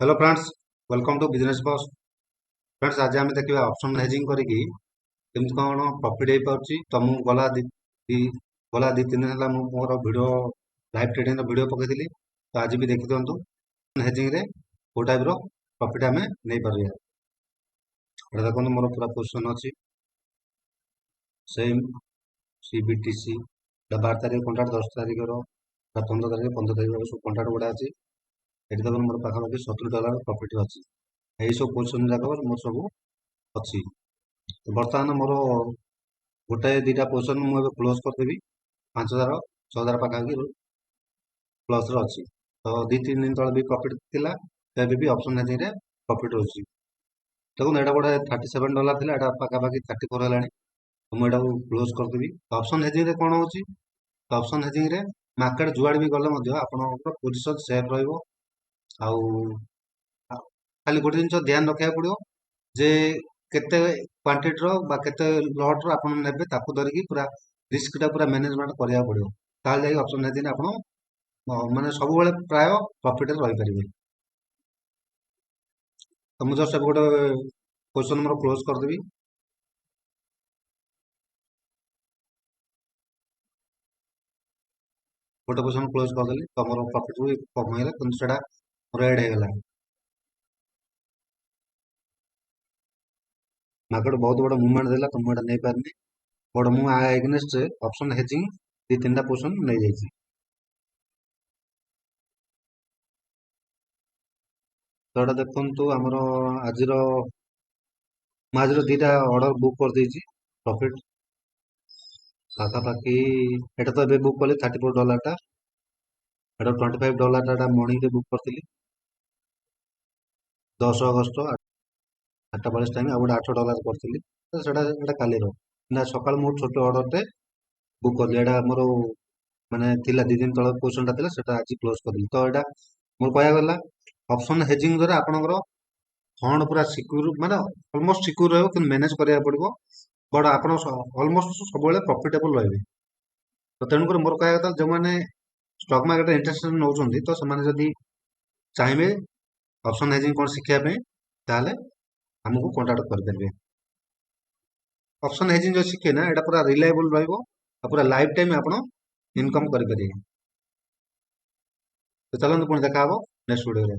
Hello friends, welcome to Business Boss. Friends, आज आम देखा ऑप्शन हेजिंग करके केमती कौन प्रॉफिट हो पार्टी। तो मुझे गला दी तीन दिन है मोर वीडियो लाइव ट्रेडिंग वीडियो पकई। तो आज भी देखी दिंतु हेजिंग रे को टाइप प्रॉफिट आम नहीं पार। देखो मोर पूरा पोजिशन अच्छी सेम CBTC 12 तारीख कंट्राक्ट 10 तारीख 15 तारीख सब कंट्राक्ट गुड़ा अच्छी। ये देखो मोर पाखापाखि $70 प्रॉफिट अच्छी। यही सब पोजिशन जाक मोर सब अच्छी। तो बर्तमान मोर गोटाए दुटा पोजिशन मुझे क्लोज करदेवी 5000 6000 पाखापाखि प्लस अच्छी। तो दी तीन दिन तले भी प्रॉफिट थिला, तबे भी ऑप्शन हेजिंग रे प्रॉफिट होची। देखो एटा गोटे $37 थिला, एटा पाखापाखि 34 हेलानी। तो मुझे क्लोज करदेवी। ऑप्शन हेजिंग रे कौन होची, ऑप्शन हेजिंग रे मार्केट जुआड़ भी गले मध्य आपनकर पोजीशन सेफ रहइबो। आउ खाली गोटे जिनिस ध्यान रखा पड़ो जे केते क्वांटिटी रो बा केते लॉट रो आपन नेबे ताकू धरिकी पूरा रिस्क टा पूरा मैनेजमेंट करिया पड़ो। ताले जाई ऑप्शन हेजिंग आपन माने सब बेले प्राय प्रॉफिट रे रहि परिबे। तो मु जस्ट गोटे पोजीशन मोर क्लोज कर देबी। गोटे पोजीशन क्लोज कर देली तो मोर प्रॉफिट भी कम होइला, किंतु सेटा रेड हे गेला। मार्केट बहुत बड़ा मूवमेंट देला तो मुझे नहीं पारनी। बट मु आ एग्नेस्ट ऑप्शन हेजिंग दी तीन टा पोजीशन नहीं जाइछि। तो एटा देखंतु हमरो आजिरो ମୁଁ ଆଜିର ଦିଟା ଅର୍ଡର ବୁକ୍ କରିଦେଇଛି। ପ୍ରଫିଟ ପାଖାପାଖି ଏଟା ତ ଏବେ ବୁକ୍ କଲି $34 ଟା। ଏଟା $25 ଟା ମର୍ଣ୍ଣିଂ ରେ ବୁକ୍ କରିଥିଲି 10 ଅଗଷ୍ଟ 8:42 ଟାଇମ। ଆଉ ଗୋଟେ $8 କରିଥିଲି, ତ ସେଟା କାଲିର ନା ସକାଳ ମୁଁ ଛୋଟ ଅର୍ଡରଟେ ବୁକ୍ କରିଲି। ଏଟା ମୋର ମାନେ ଥିଲା 2 ଦିନ ତଳ ପୋଜିସନ ଟା ଥିଲା, ସେଟା ଆଜି କ୍ଲୋଜ କରିଦେଲି। ତ ଏଟା ମୋର କହିବା ଗଲା ଅପସନ ହେଜିଂ ଦ୍ୱାରା ଆପଣଙ୍କର ଫଣ୍ଡ ପୁରା ସିକ୍ୟୁର ମାନେ ଅଲମୋଷ୍ଟ ସିକ୍ୟୁର ରହିବ, କିନ୍ତୁ ମ୍ୟାନେଜ କରିବାକୁ ପଡିବ। ବଡ ଆପଣ ଅଲମୋଷ୍ଟ ସବୁବେଳେ ପ୍ରଫିଟେବଲ ରହିବେ। ତ ତେଣୁକରି ମୋର କହିବା କଥା ଯେଉଁମାନେ ଷ୍ଟକ୍ ମାର୍କେଟରେ ଇଣ୍ଟରେଷ୍ଟ ନେଉଛନ୍ତି, ତ ସେମାନେ ଯଦି ଚାହିଁବେ ଅପସନ ହେଜିଂ କ'ଣ ଶିଖିବା ପାଇଁ, ତାହେଲେ ଆମକୁ କଣ୍ଟାକ୍ଟ କରିପାରିବେ। ଅପସନ ହେଜିଂ ଯଦି ଶିଖେ ନା, ଏଟା ପୁରା ରିଲାଏବଲ ରହିବ ଆଉ ପୁରା ଲାଇଫ ଟାଇମ ଆପଣ ଇନକମ କରିପାରିବେ। ତ ଚାଲନ୍ତୁ ପୁଣି ଦେଖା ହବ ନେକ୍ସଟ ଭିଡିଓରେ।